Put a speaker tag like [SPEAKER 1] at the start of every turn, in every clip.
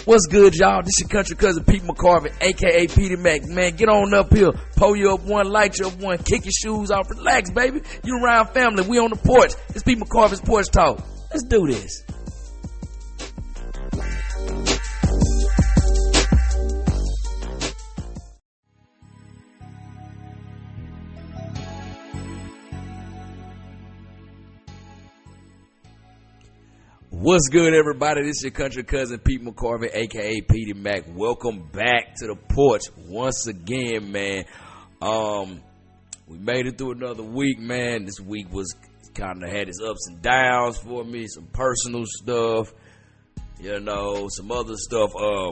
[SPEAKER 1] What's good, y'all? This your country cousin Pete McCorvey, aka Petey Mac. Man, get on up here, pull you up one, light you up one, kick your shoes off, relax, baby. You around family, we on the porch. It's Pete McCorvey's Porch Talk. Let's do this. What's good, everybody? This is your country cousin Pete McCorvey, aka Petey Mac. Welcome back to the porch once again, man. We made it through another week, man. This week was kind of had its ups and downs for me, some personal stuff, some other stuff. I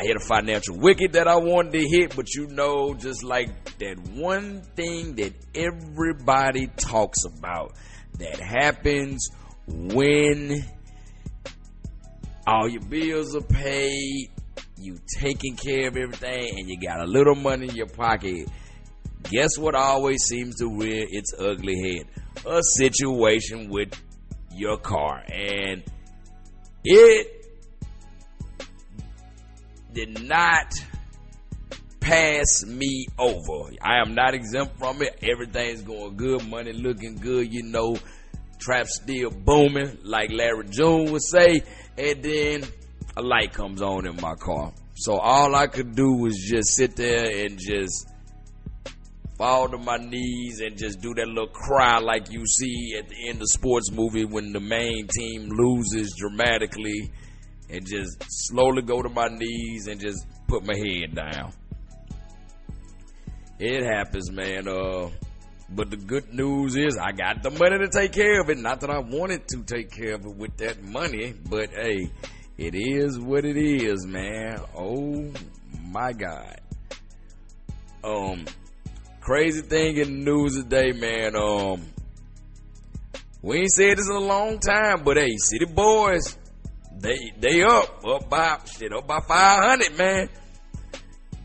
[SPEAKER 1] hit a financial wicket that I wanted to hit, but just like that one thing that everybody talks about that happens when all your bills are paid, you taking care of everything, and you got a little money in your pocket. Guess what always seems to rear its ugly head? A situation with your car. And it did not pass me over. I am not exempt from it. Everything's going good, money looking good, trap still booming, like Larry June would say, and then a light comes on in my car. So all I could do was just sit there and just fall to my knees and just do that little cry like you see at the end of sports movie when the main team loses dramatically, and just slowly go to my knees and just put my head down. It happens, man. But the good news is I got the money to take care of it. Not that I wanted to take care of it with that money, but hey, it is what it is, man. Oh my God. Crazy thing in the news today, man. We ain't said this in a long time, but hey, City Boys, they up by 500, man.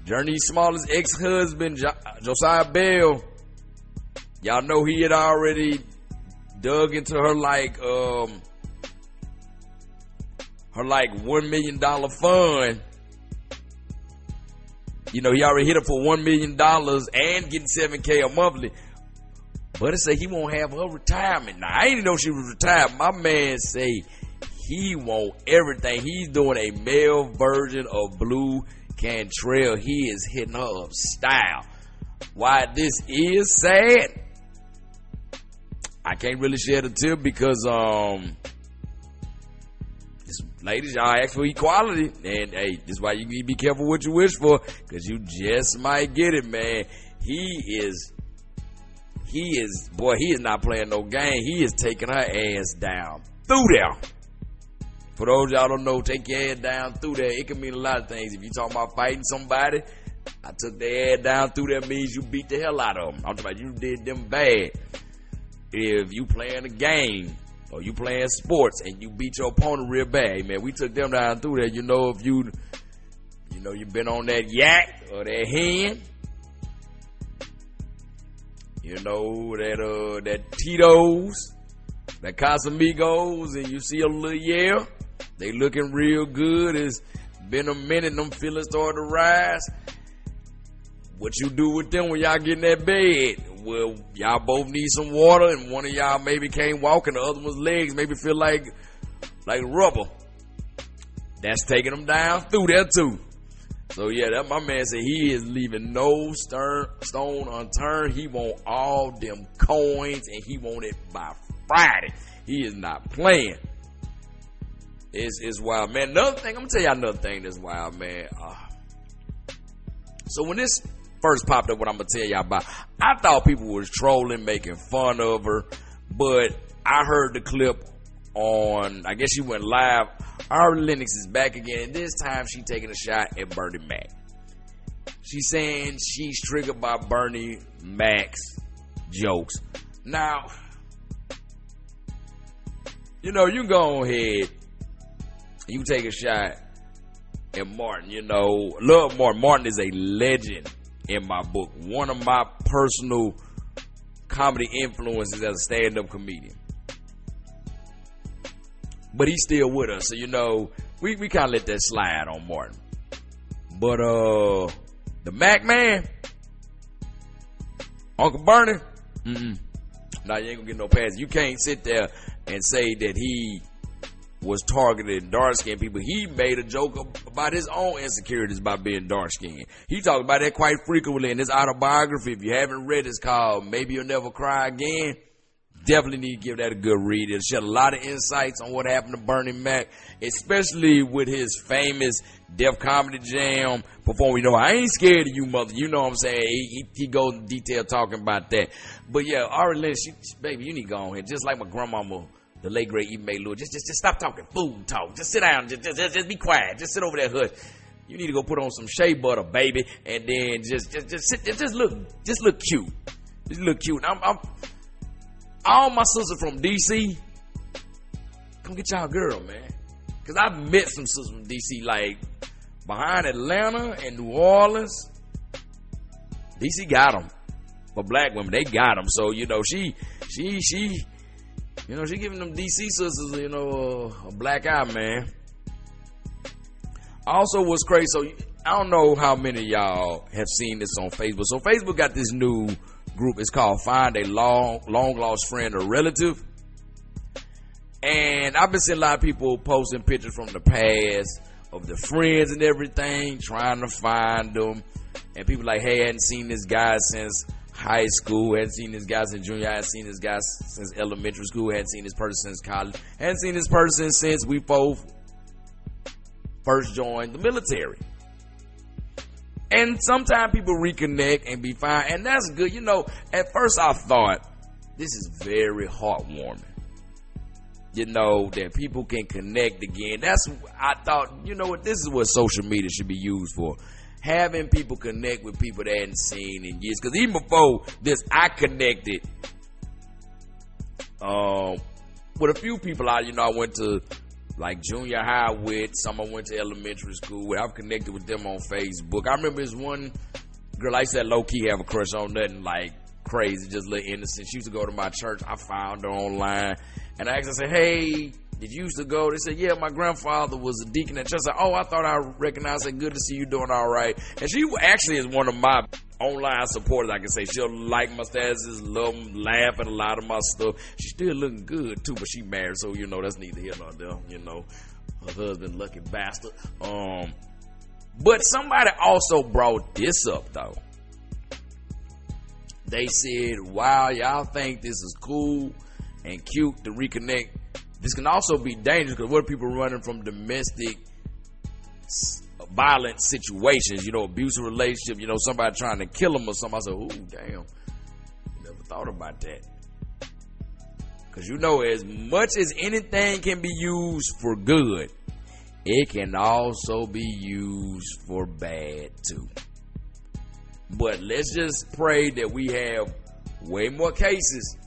[SPEAKER 1] Journey's smallest ex-husband, Josiah Bell. Y'all know he had already dug into her $1 million fund. He already hit her for $1 million and getting $7,000 a monthly. But it say he won't have her retirement. Now, I didn't know she was retired. My man say he want everything. He's doing a male version of Blue Cantrell. He is hitting her up style. Why this is sad, I can't really share the tip because ladies, y'all ask for equality, and hey, this is why you need to be careful what you wish for, because you just might get it, man. He is not playing no game. He is taking her ass down through there. For those y'all don't know, take your head down through there. It can mean a lot of things. If you talking about fighting somebody, I took their head down through there means you beat the hell out of them. I'm talking about you did them bad. If you playing a game or you playing sports and you beat your opponent real bad, man, we took them down through there. If you've been on that yak or that hen, that Tito's, that Casamigos, and you see a little they looking real good. It's been a minute, them feelings started to rise. What you do with them when y'all get in that bed? Well, y'all both need some water, and one of y'all maybe can't walk, and the other one's legs maybe feel like rubber. That's taking them down through there too. So yeah, that my man said he is leaving no stone unturned. He want all them coins, and he want it by Friday. He is not playing. It's wild, man. Another thing, I'm gonna tell y'all another thing that's wild, man. So when this first popped up, what I'm gonna tell y'all about, I thought people was trolling, making fun of her, but I heard the clip on, I guess she went live. Our Lennox is back again, and this time she taking a shot at Bernie Mac. She's saying she's triggered by Bernie Mac's jokes. Now, you go ahead, you take a shot at Martin. Love Martin. Martin is a legend in my book. One of my personal comedy influences as a stand-up comedian. But he's still with us. So, we kind of let that slide on Martin. But the Mac man, Uncle Bernie, nah, you ain't gonna get no pass. You can't sit there and say that he was targeting dark-skinned people. He made a joke about his own insecurities about being dark-skinned. He talked about that quite frequently in his autobiography. If you haven't read it, it's called Maybe You'll Never Cry Again. Definitely need to give that a good read. It'll shed a lot of insights on what happened to Bernie Mac, especially with his famous Def Comedy Jam performance. You know, I ain't scared of you, mother. You know what I'm saying? He goes in detail talking about that. But yeah, Ari Lennox, baby, you need to go on here. Just like my grandmama, the late great Eve Mae Lewis. Just stop talking food talk. Just sit down. Just be quiet. Just sit over there, hush. You need to go put on some shea butter, baby, and then just sit there. Just look cute. Just look cute. I'm all my sisters from DC, come get y'all girl, man. Because I've met some sisters from DC, like behind Atlanta and New Orleans. DC got them. For black women, they got them. So, you know, she giving them DC sisters, you know, a black eye, man. Also, what's crazy, so I don't know how many of y'all have seen this on Facebook. So Facebook got this new group. It's called Find a Long Lost Friend or Relative. And I've been seeing a lot of people posting pictures from the past of their friends and everything, trying to find them. And people like, hey, I hadn't seen this guy since high school, hadn't seen this guy since junior, I hadn't seen this guy since elementary school, hadn't seen this person since college, hadn't seen this person since we both first joined the military. And sometimes people reconnect and be fine, and that's good. You know, at first I thought, this is very heartwarming. You know, that people can connect again. I thought, you know what, this is what social media should be used for. Having people connect with people they hadn't seen in years. Because even before this, I connected with a few people I went to like junior high with, some I went to elementary school with. I've connected with them on Facebook. I remember this one girl I used to low-key have a crush on, nothing like crazy, just a little innocent. She used to go to my church. I found her online. And I asked her, I said, hey, did you used to go? They said, yeah, my grandfather was a deacon at church. I said, oh, I thought I recognized her. Good to see you doing all right. And she actually is one of my online supporters, I can say. She'll like my statuses, love them, laugh at a lot of my stuff. She's still looking good, too, but she married, so, you know, that's neither here nor there. You know, her husband, lucky bastard. But somebody also brought this up, though. They said, wow, y'all think this is cool and cute to reconnect. This can also be dangerous because what are people running from domestic violent situations, you know, abusive relationship, you know, somebody trying to kill them or something. I said, ooh, damn, never thought about that. Because, you know, as much as anything can be used for good, it can also be used for bad too. But let's just pray that we have way more cases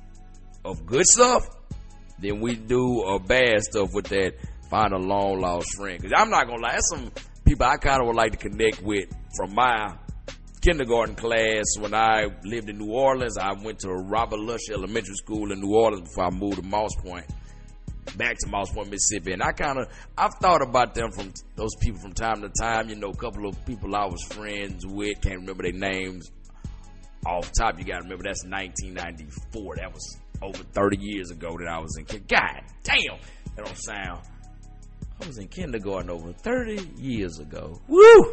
[SPEAKER 1] of good stuff than we do of bad stuff with that find a long lost friend. Because I'm not going to lie, that's some people I kind of would like to connect with from my kindergarten class. When I lived in New Orleans, I went to Robert Lush Elementary School in New Orleans before I moved to Moss Point, back to Moss Point, Mississippi. And I've thought about them, from those people from time to time. You know, a couple of people I was friends with, can't remember their names off top. You got to remember, that's 1994. That was over 30 years ago that I was in kindergarten. God damn, that don't sound. I was in kindergarten over 30 years ago. Woo!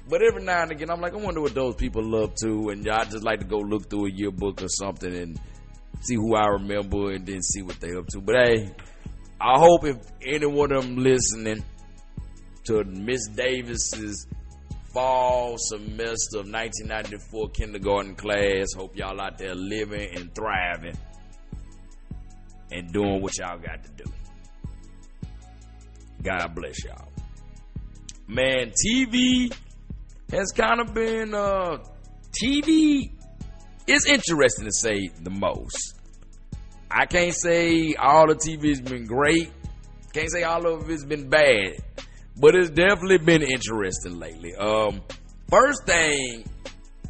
[SPEAKER 1] But every now and again, I'm like, I wonder what those people up to. And I just like to go look through a yearbook or something and see who I remember and then see what they up to. But hey, I hope if any one of them listening to Miss Davis's fall semester of 1994 kindergarten class, hope y'all out there living and thriving and doing what y'all got to do. God bless y'all. Man, TV has kind of been, TV is interesting to say the most. I can't say all the TV's been great. Can't say all of it's been bad. But it's definitely been interesting lately. First thing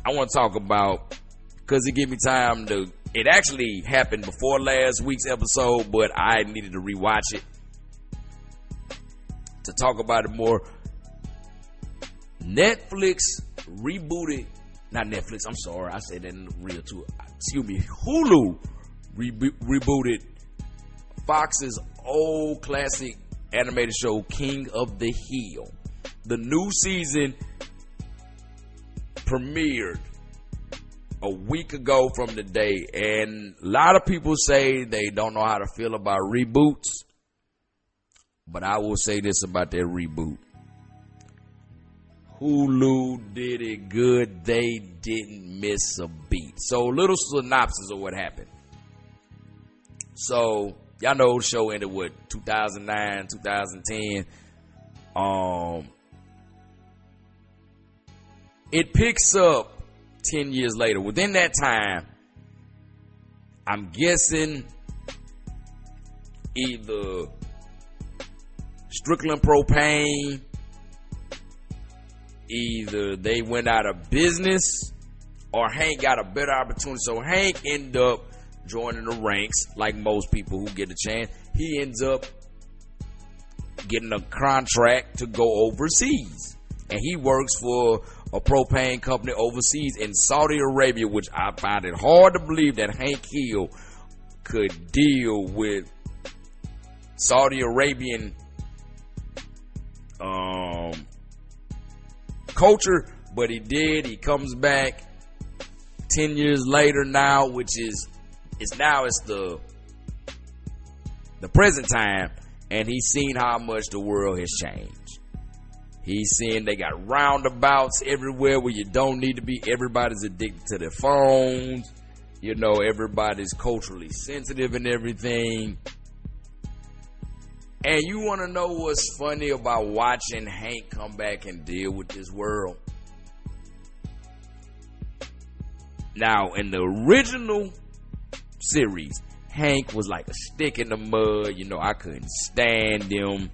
[SPEAKER 1] I want to talk about, because it gave me time to, it actually happened before last week's episode, but I needed to rewatch it. to talk about it more. Netflix rebooted, not Netflix, I'm sorry, I said that in real too. Excuse me, Hulu rebooted Fox's old classic animated show, King of the Hill. The new season premiered a week ago from today, and a lot of people say they don't know how to feel about reboots, but I will say this about that reboot. Hulu did it good. They didn't miss a beat. So, little synopsis of what happened. So, y'all know the show ended what, 2009, 2010. It picks up 10 years later. Within that time, I'm guessing either Strickland Propane, either they went out of business, or Hank got a better opportunity. So Hank ended up joining the ranks, like most people who get a chance. He ends up getting a contract to go overseas, and he works for a propane company overseas in Saudi Arabia, which I find it hard to believe that Hank Hill could deal with Saudi Arabian culture, but he did. He comes back 10 years later now, which is it's the present time, and he's seen how much the world has changed. He's seeing they got roundabouts everywhere where you don't need to be. Everybody's addicted to their phones. You know, everybody's culturally sensitive and everything. And you want to know what's funny about watching Hank come back and deal with this world? Now, in the original series, Hank was like a stick in the mud. You know, I couldn't stand him.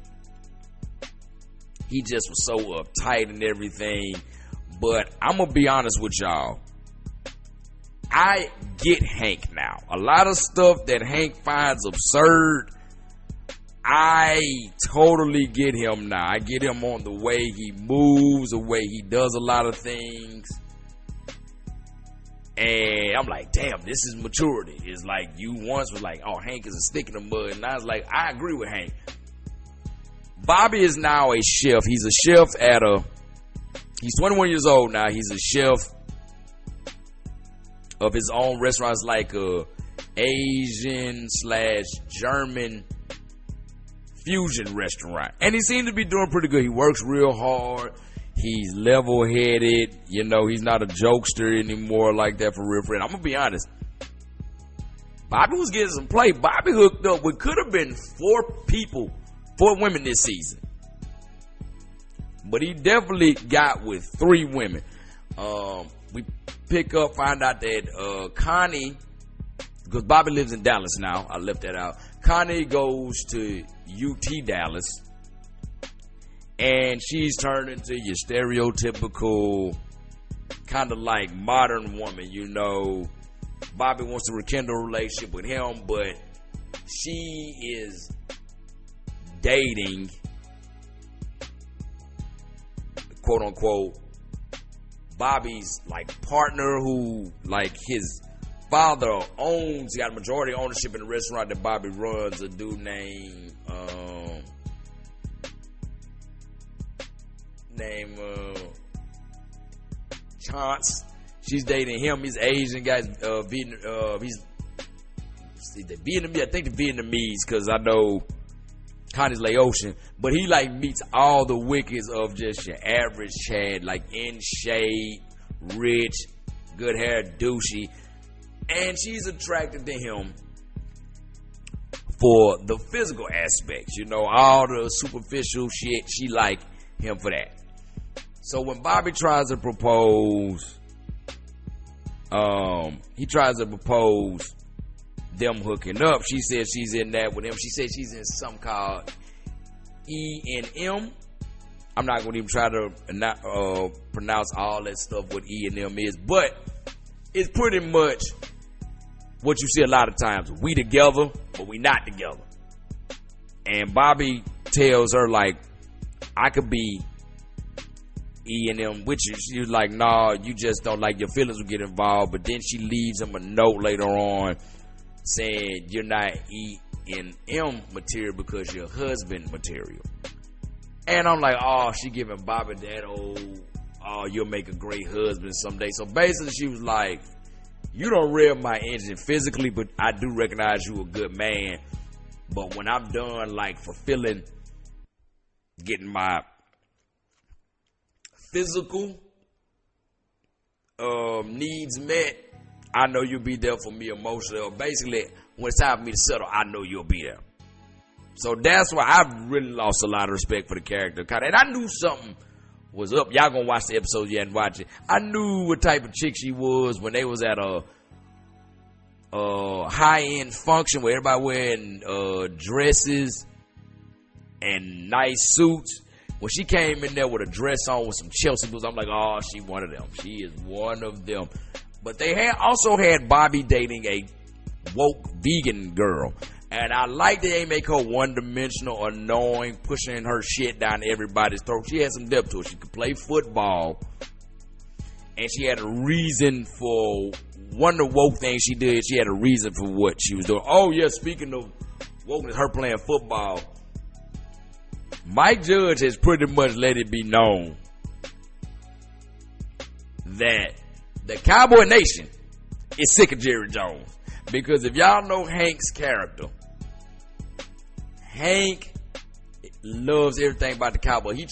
[SPEAKER 1] He just was so uptight and everything. But I'm going to be honest with y'all. I get Hank now. A lot of stuff that Hank finds absurd, I totally get him now. I get him on the way he moves, the way he does a lot of things. And I'm like, damn, this is maturity. It's like you once was like, oh, Hank is a stick in the mud. And I was like, I agree with Hank. Bobby is now a chef. He's a chef he's 21 years old now. He's a chef of his own restaurants, like a Asian/German fusion restaurant. And he seems to be doing pretty good. He works real hard. He's level-headed. You know, he's not a jokester anymore like that, for real friend. I'm going to be honest. Bobby was getting some play. Bobby hooked up with could have been 4 women this season. But he definitely got with 3 women. We find out that Connie, because Bobby lives in Dallas now. I left that out. Connie goes to UT Dallas. And she's turned into your stereotypical kind of like modern woman, you know. Bobby wants to rekindle a relationship with him, but she is dating, quote unquote, Bobby's like partner, who like his father owns. He got majority ownership in the restaurant that Bobby runs, a dude named Chance. She's dating him. He's Asian guy. He's Vietnamese. I think the Vietnamese, because I know Connie's Laotian, but he like meets all the wickets of just your average Chad, like in shape, rich, good hair, douchey, and she's attracted to him for the physical aspects, you know, all the superficial shit. She like him for that. So when Bobby tries to propose, he tries to propose them hooking up. She says she's in that with him. She says she's in something called E&M. I'm not going to even try to pronounce all that stuff what E&M is, but it's pretty much what you see a lot of times. We together, but we not together. And Bobby tells her, like, I could be E&M with you. She was like, nah, you just don't like your feelings will get involved. But then she leaves him a note later on saying you're not E&M material because you're husband material. And I'm like, oh, she giving Bobby that old, oh, you'll make a great husband someday. So basically she was like, you don't rev my engine physically, but I do recognize you a good man. But when I'm done like fulfilling, getting my physical needs met, I know you'll be there for me emotionally. Or basically, when it's time for me to settle, I know you'll be there. So that's why I've really lost a lot of respect for the character. And I knew something was up. Y'all gonna watch the episode, you hadn't watched it. I knew what type of chick she was when they was at a high-end function where everybody wearing dresses and nice suits. When she came in there with a dress on with some Chelsea boots, I'm like, oh, she one of them. She is one of them. But they also had Bobby dating a woke vegan girl. And I like that they make her one-dimensional, annoying, pushing her shit down everybody's throat. She had some depth to her. She could play football. And she had a reason for one of the woke things she did. She had a reason for what she was doing. Oh, yeah, speaking of wokeness, her playing football. Mike Judge has pretty much let it be known that the Cowboy Nation is sick of Jerry Jones. Because if y'all know Hank's character, Hank loves everything about the Cowboys. He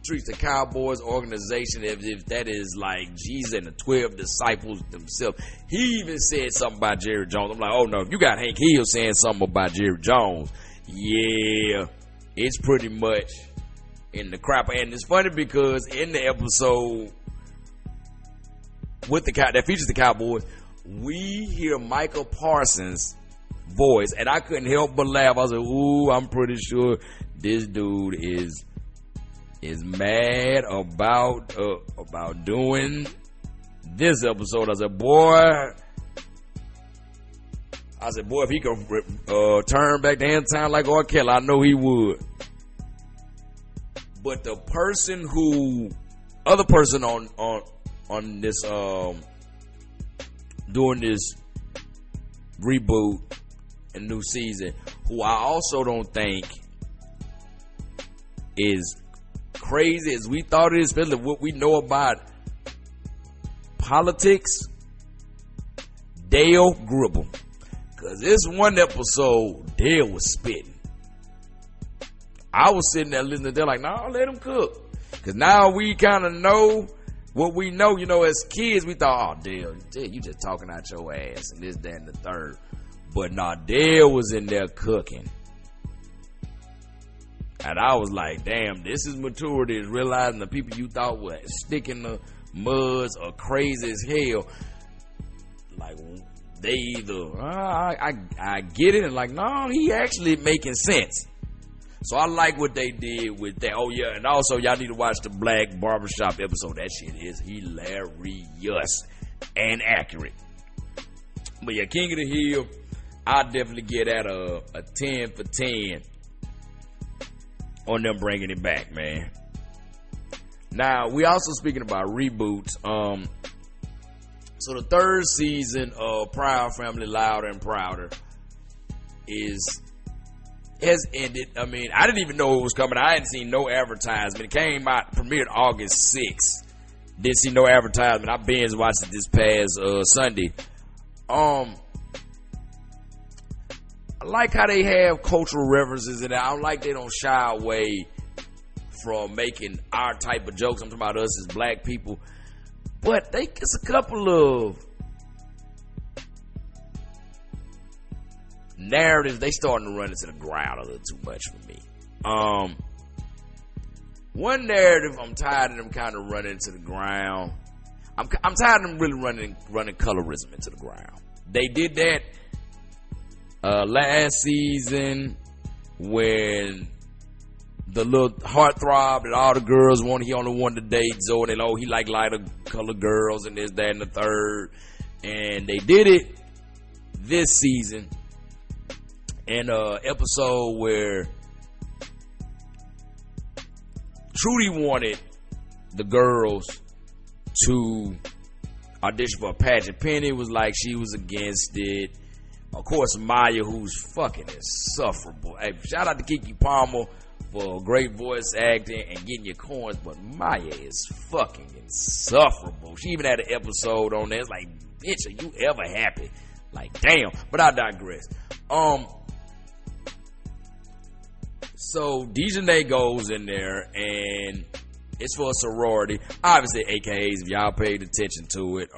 [SPEAKER 1] treats the Cowboys organization as if that is like Jesus and the 12 disciples themselves. He even said something about Jerry Jones. I'm like, oh no, if you got Hank Hill saying something about Jerry Jones, yeah, it's pretty much in the crap. And it's funny because in the episode with that features the Cowboys, we hear Michael Parsons' voice, and I couldn't help but laugh. I was like, ooh, I'm pretty sure this dude is mad about doing this episode. I said, boy, if he could turn back the hand time like R. Kelly, I know he would. But the other person on this doing this reboot and new season, who I also don't think is crazy as we thought it is, especially what we know about politics, Dale Gribble. Because this one episode, Dale was spitting. I was sitting there listening to Dale like, no, let him cook. Because now we kind of know what we know. You know, as kids, we thought, oh, Dale, you just talking out your ass and this, that, and the third. But nah, Dale was in there cooking. And I was like, damn, this is maturity, is realizing the people you thought were sticking the muds or crazy as hell. Like, they either, I get it, and like, no, he actually making sense. So I like what they did with that. Oh yeah, and also y'all need to watch the Black Barbershop episode. That shit is hilarious and accurate. But yeah, King of the Hill, I'll definitely get at a 10 for 10 on them bringing it back, man. Now, we also speaking about reboots. So the third season of Proud Family, Louder and Prouder has ended. I mean, I didn't even know it was coming. I hadn't seen no advertisement. It came out, premiered August 6th. Didn't see no advertisement. I binge watched it this past Sunday. I like how they have cultural references in it. I don't like they don't shy away from making our type of jokes. I'm talking about us as black people. But it's a couple of narratives they starting to run into the ground a little too much for me. One narrative I'm tired of them kind of running into the ground. I'm tired of them really running colorism into the ground. They did that last season when the little heartthrob that all the girls wanted, he only wanted to date Zoe, and he liked lighter colored girls and this, that, and the third. And they did it this season in an episode where Trudy wanted the girls to audition for a pageant. Penny was like, she was against it. Of course, Maya, who's fucking insufferable. Hey, shout out to Keke Palmer for great voice acting and getting your coins, but Maya is fucking insufferable. She even had an episode on there. It's like, bitch, are you ever happy? Like, damn. But I digress. So Dejanay goes in there and it's for a sorority. Obviously, AKAs, if y'all paid attention to it,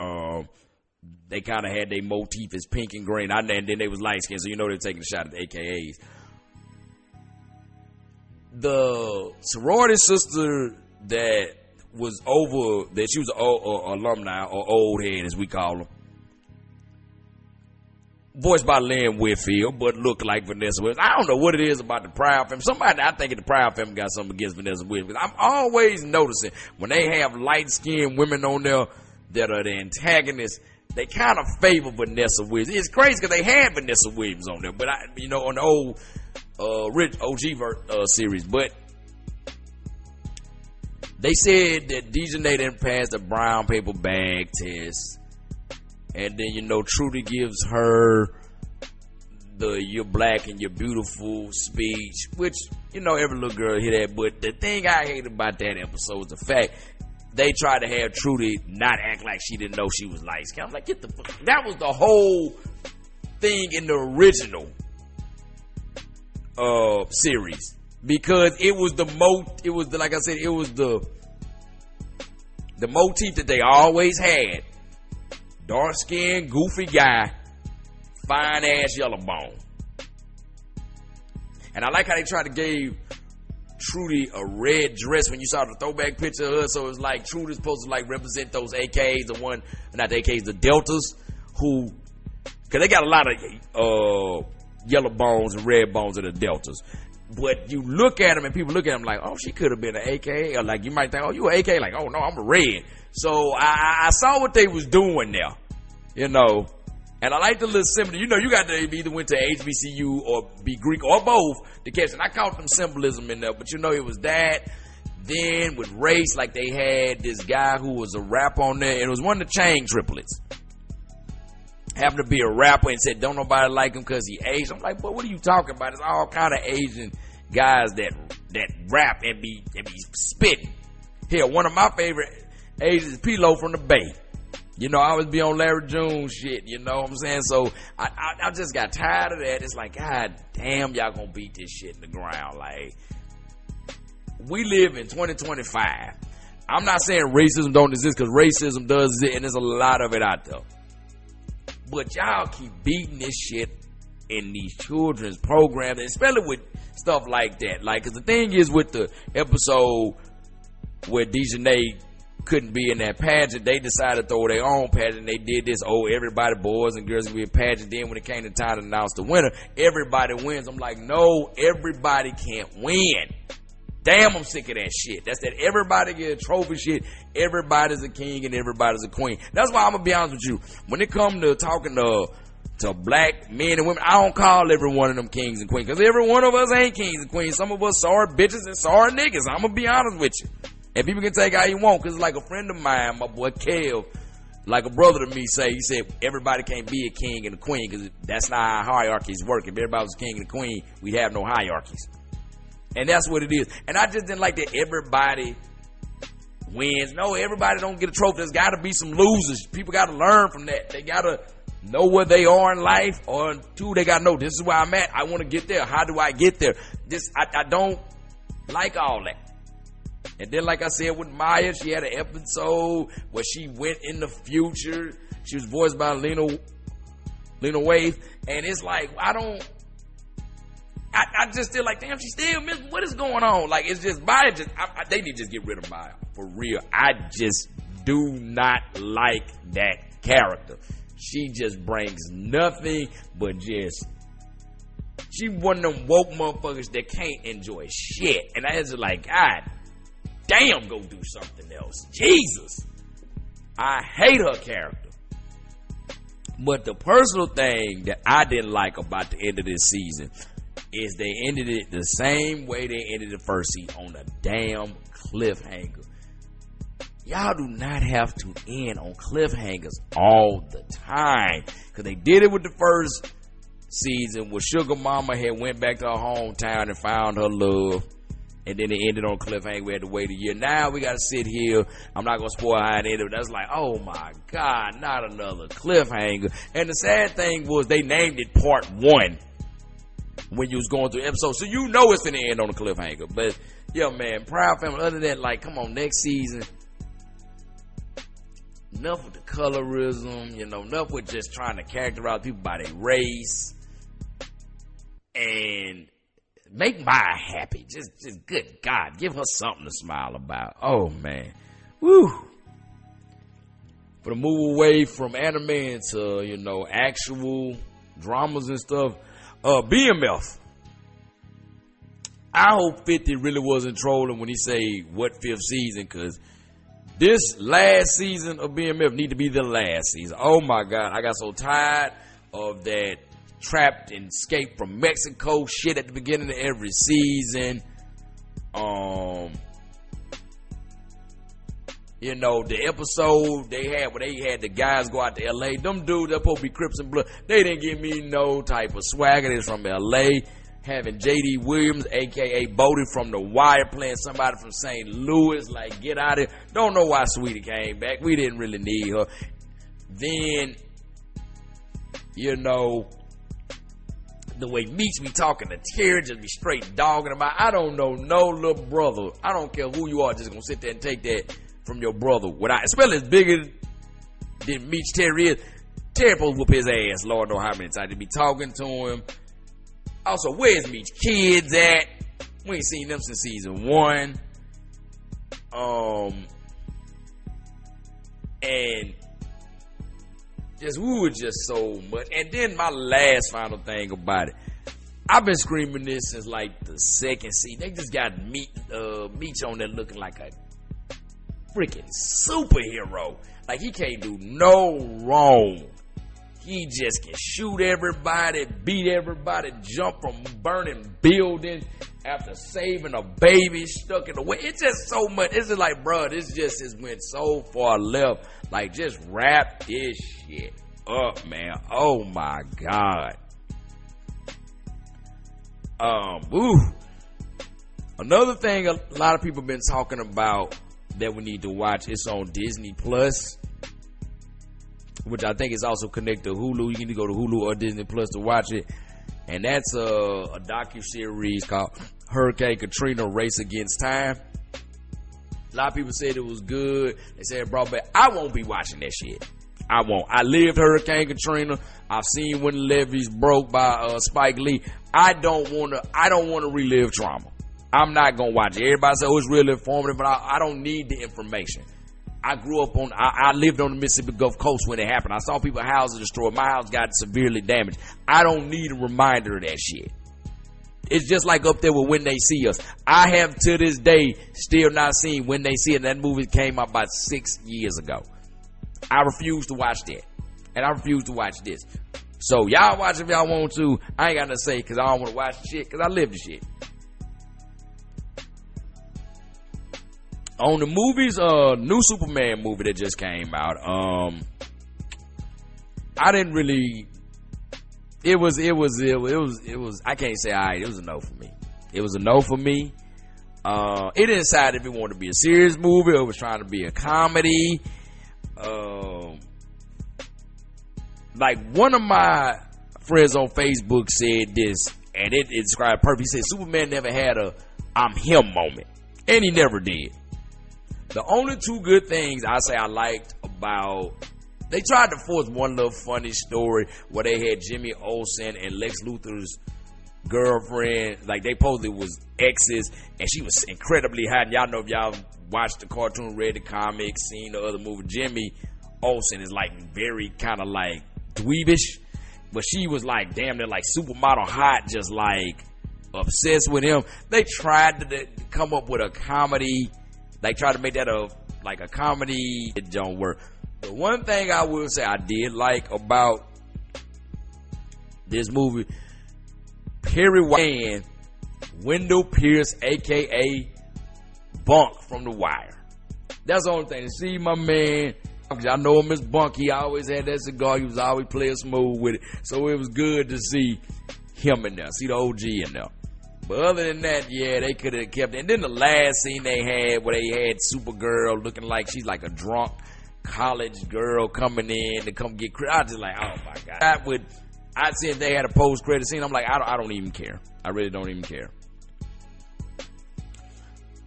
[SPEAKER 1] they kind of had their motif as pink and green. And then they was light skinned, so you know they're taking a shot at the AKAs. The sorority sister that was over, that she was an alumni or old head as we call them, voiced by Lynn Whitfield, but looked like Vanessa Williams. I don't know what it is about the Proud Family. Somebody, I think the Proud Family got something against Vanessa Williams. I'm always noticing when they have light-skinned women on there that are the antagonists, they kind of favor Vanessa Williams. It's crazy because they had Vanessa Williams on there, but on the old Rich OG series. But they said that Dejanay didn't pass the brown paper bag test. And then, Trudy gives her the "you're black and you're beautiful" speech, which, every little girl hear that. But the thing I hate about that episode is the fact they tried to have Trudy not act like she didn't know she was light skinned. I'm like, get the fuck. That was the whole thing in the original series. Because it was the motif that they always had. Dark skinned, goofy guy, fine ass yellow bone. And I like how they tried to give Trudy a red dress when you saw the throwback picture of her. So it was like Trudy's supposed to like represent those AKs, the Deltas, who, cause they got a lot of yellow bones and red bones of the Deltas. But you look at them and people look at them like, oh, she could have been an AK. Or like you might think, oh, you an AK? Like, oh no, I'm a red. So I saw what they was doing there, and I like the little symbolism. You got to either went to HBCU or be Greek or both to catch it. I caught them symbolism in there, but it was that. Then with race, like they had this guy who was a rapper on there, and it was one of the Chain triplets. Happened to be a rapper and said, don't nobody like him because he Asian. I'm like, but what are you talking about? It's all kind of Asian guys that rap and be spitting. Here, one of my favorite Asians is P-Lo from the Bay. I always be on Larry June shit, you know what I'm saying? So I just got tired of that. It's like, God damn, y'all gonna beat this shit in the ground. Like, we live in 2025. I'm not saying racism don't exist, because racism does exist, and there's a lot of it out there. But y'all keep beating this shit in these children's programs, especially with stuff like that. Like, cause the thing is with the episode where Dejanay couldn't be in that pageant, they decided to throw their own pageant. They did this, everybody, boys and girls, can be a pageant. Then when it came to time to announce the winner, everybody wins. I'm like, no, everybody can't win. Damn, I'm sick of that shit. That's that everybody get a trophy shit. Everybody's a king and everybody's a queen. That's why I'm gonna be honest with you. When it comes to talking to black men and women, I don't call every one of them kings and queens, because every one of us ain't kings and queens. Some of us sorry bitches and sorry niggas. I'm gonna be honest with you. And people can take it how you want, because like a friend of mine, my boy Kev, like a brother to me, he said everybody can't be a king and a queen, because that's not how hierarchies work. If everybody was a king and a queen, we'd have no hierarchies. And that's what it is. And I just didn't like that everybody wins. No, everybody don't get a trophy. There's got to be some losers. People got to learn from that. They got to know where they are in life, or two, they got to know this is where I'm at. I want to get there. How do I get there? I don't like all that. And then, like I said, with Maya, she had an episode where she went in the future. She was voiced by Lena Waithe. And it's like, I just feel like, damn, she still missed. What is going on? Like, it's just Maya. They need to just get rid of Maya for real. I just do not like that character. She just brings nothing but just. She one of them woke motherfuckers that can't enjoy shit. And I was just like, God damn, go do something else. Jesus, I hate her character. But the personal thing that I didn't like about the end of this season is they ended it the same way they ended the first season, on a damn cliffhanger. Y'all do not have to end on cliffhangers all the time, because they did it with the first season where Sugar Mama had went back to her hometown and found her love, and then it ended on a cliffhanger. We had to wait a year. Now we got to sit here. I'm not going to spoil how it ended, but that's like, oh my God, not another cliffhanger. And the sad thing was they named it Part 1 when you was going through episodes, so you know it's going to end on a cliffhanger. But yeah, man, Proud Family, other than that, like, come on, next season, enough with the colorism, enough with just trying to characterize people by their race, and make Maya happy. Just good God, give her something to smile about. Oh man, woo. For the move away from anime into actual dramas and stuff, BMF. I hope 50 really wasn't trolling when he say what 5th season, because this last season of BMF need to be the last season. Oh my God, I got so tired of that trapped and escape from Mexico shit at the beginning of every season. The episode they had where they had the guys go out to LA, them dudes that supposed to be Crips and Blood, they didn't give me no type of swagger. It's from LA. Having JD Williams, aka Bodie from The Wire, playing somebody from St. Louis, like, get out of here. Don't know why Sweetie came back. We didn't really need her. Then, the way Meech be talking to Terry, just be straight dogging about. I don't know no little brother. I don't care who you are, just gonna sit there and take that from your brother. Especially as bigger than Meech Terry is. Terry supposed to whoop his ass, Lord know how many times. They be talking to him. Also, where's Meech kids at? We ain't seen them since season 1. And just so much. And then my last final thing about it, I've been screaming this since like the second season. They just got Meech on there looking like a freaking superhero. Like, he can't do no wrong. He just can shoot everybody, beat everybody, jump from burning buildings after saving a baby stuck in the way. It's just so much. It's just like, bro, this just has went so far left. Like, just wrap this shit up, man. Oh my God. Another thing a lot of people been talking about that we need to watch, it's on Disney Plus, which I think is also connected to Hulu. You need to go to Hulu or Disney Plus to watch it. And that's a docu-series called Hurricane Katrina Race Against Time. A lot of people said it was good. They said it brought back. I won't be watching that shit. I won't. I lived Hurricane Katrina. I've seen when the levees broke by Spike Lee. I don't want to relive trauma. I'm not going to watch it. Everybody says, oh, it's really informative, but I don't need the information. I grew up I lived on the Mississippi Gulf Coast when it happened. I saw people's houses destroyed. My house got severely damaged. I don't need a reminder of that shit. It's just like up there with When They See Us. I have to this day still not seen When They See Us. That movie came out about 6 years ago. I refuse to watch that. And I refuse to watch this. So y'all watch if y'all want to. I ain't got nothing to say because I don't want to watch the shit because I live the shit. On the movies, new Superman movie that just came out. I didn't really. It was. I can't say alright. It was a no for me. It was a no for me. It didn't decide if it wanted to be a serious movie or it was trying to be a comedy. Like one of my friends on Facebook said this, and it described perfect. He said Superman never had a "I'm him" moment, and he never did. The only two good things I say I liked about, they tried to force one little funny story where they had Jimmy Olsen and Lex Luthor's girlfriend, like they supposedly was exes, and she was incredibly hot. And y'all know if y'all watched the cartoon, read the comics, seen the other movie, Jimmy Olsen is like very kind of like dweebish, but she was like damn near like supermodel hot, just like obsessed with him. They tried to come up with a comedy. They try to make that a comedy. It don't work. The one thing I will say I did like about this movie, Perry White and Wendell Pierce, a.k.a. Bunk from The Wire. That's the only thing. To see my man, I know him as Bunk. He always had that cigar. He was always playing smooth with it. So it was good to see him in there. See the OG in there. But other than that, yeah, they could have kept it. And then the last scene they had where they had Supergirl looking like she's like a drunk college girl coming in to come get credit. I was just like, oh my God. I'd say if they had a post-credit scene, I'm like, I don't even care. I really don't even care.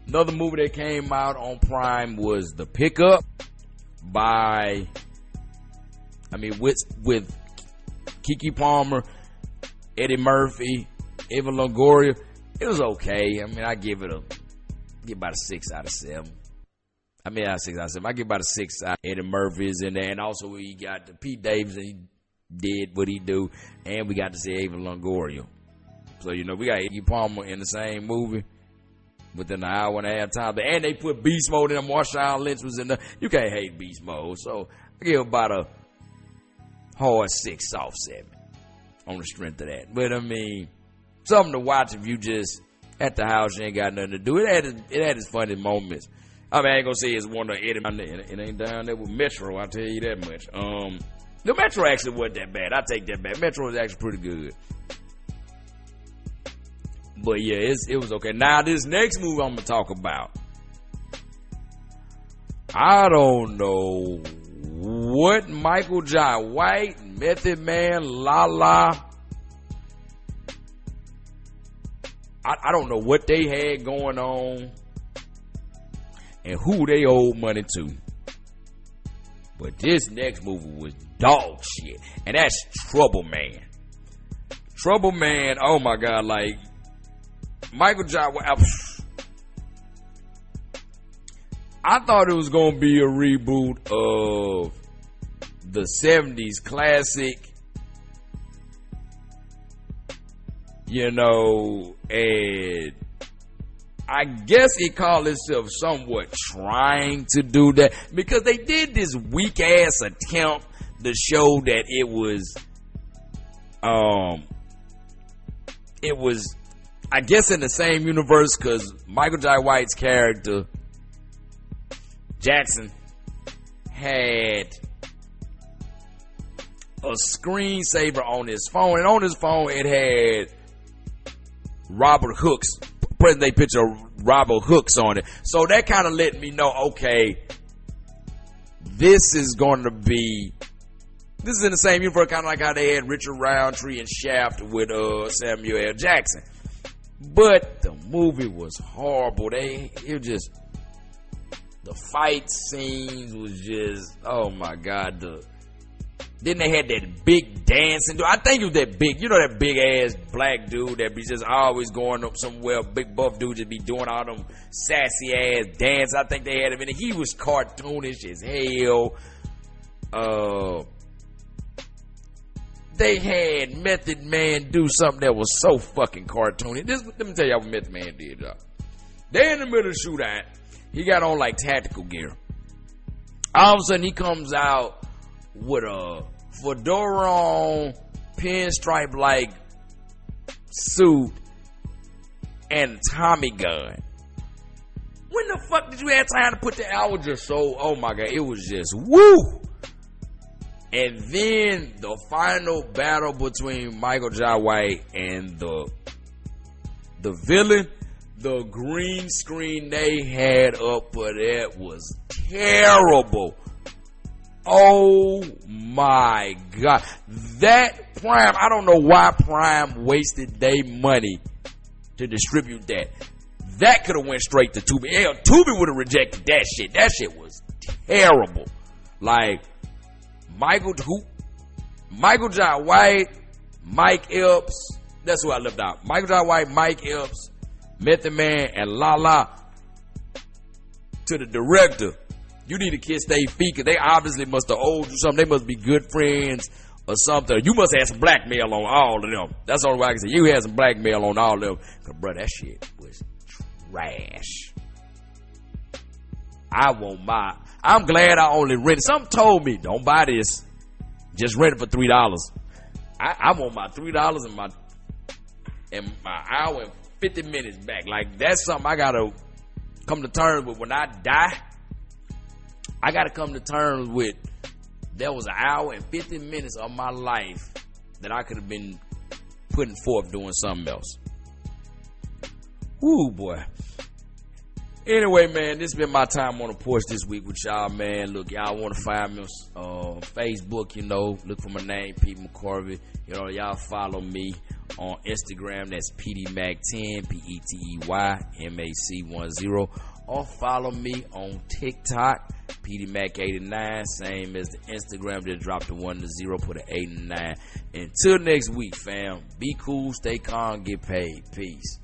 [SPEAKER 1] Another movie that came out on Prime was The Pickup with Keke Palmer, Eddie Murphy, Eva Longoria. It was okay. I mean, I give about a 6 out of 7. I give about a 6 out. Eddie Murphy's in there, and also we got the Pete Davidson. He did what he do, and we got to see Eva Longoria. So we got Keke Palmer in the same movie within an hour and a half time. And they put Beast Mode in there. Marshawn Lynch was in there. You can't hate Beast Mode. So I give about a hard 6 soft 7 on the strength of that. But I mean, something to watch if you just at the house, you ain't got nothing to do. It had its funny moments. I mean, I ain't gonna say it's one of Eddie. It ain't down there with Metro, I'll tell you that much. The Metro actually wasn't that bad. I take that back. Metro was actually pretty good. But yeah, it was okay. Now this next movie I'm gonna talk about, I don't know what Michael Jai White, Method Man, Lala. I don't know what they had going on and who they owed money to. But this next movie was dog shit. And that's Trouble Man. Trouble Man, oh my God, like Michael Jai White. I thought it was going to be a reboot of the 70s classic, and I guess it called itself somewhat trying to do that because they did this weak ass attempt to show that it was, I guess, in the same universe, because Michael Jai White's character Jackson had a screensaver on his phone, and on his phone it had Robert Hooks, present day picture of Robert Hooks on it. So that kind of let me know, okay, this is in the same universe, kind of like how they had Richard Roundtree and Shaft with Samuel L. Jackson. But the movie was horrible. The fight scenes was just, oh my God. Then they had that big dancing dude. I think it was that big ass black dude that be just always going up somewhere. Big buff dude just be doing all them sassy ass dance. I think they had him in it. He was cartoonish as hell. They had Method Man do something that was so fucking cartoony. Let me tell y'all what Method Man did, y'all. They in the middle of the shootout. He got on like tactical gear. All of a sudden he comes out with a fedora on, pinstripe like suit, and a Tommy gun. When the fuck did you have time to put that? I was just so, oh my God, it was just woo. And then the final battle between Michael Jai White and the villain, the green screen they had up for that was terrible. Oh my God. That Prime, I don't know why Prime wasted their money to distribute that. That could have went straight to Tubi. Hell, Tubi would have rejected that shit. That shit was terrible. Like, Michael Jai White, Mike Epps, that's who I left out. Michael Jai White, Mike Epps, Method Man, and Lala. To the director, you need to kiss their feet, because they obviously must have owed you something. They must be good friends or something. You must have some blackmail on all of them. That's the only way I can say. You had some blackmail on all of them. Because, bro, that shit was trash. I'm glad I only rented. Some told me, don't buy this. Just rent it for $3. I want my $3 and my and my hour and 50 minutes back. Like, that's something I gotta come to terms with. When I die, I gotta come to terms with there was an hour and 50 minutes of my life that I could have been putting forth doing something else. Woo, boy. Anyway, man, this has been my time on the porch this week with y'all, man. Look, y'all want to find me on Facebook, you know. Look for my name, Pete McCorvey. You know, y'all follow me on Instagram. That's PDMac10, PETEYMAC10. Or follow me on TikTok, PDMac89. Same as the Instagram. Just drop the 1 to 0, put an 8 and 9. Until next week, fam. Be cool, stay calm, get paid. Peace.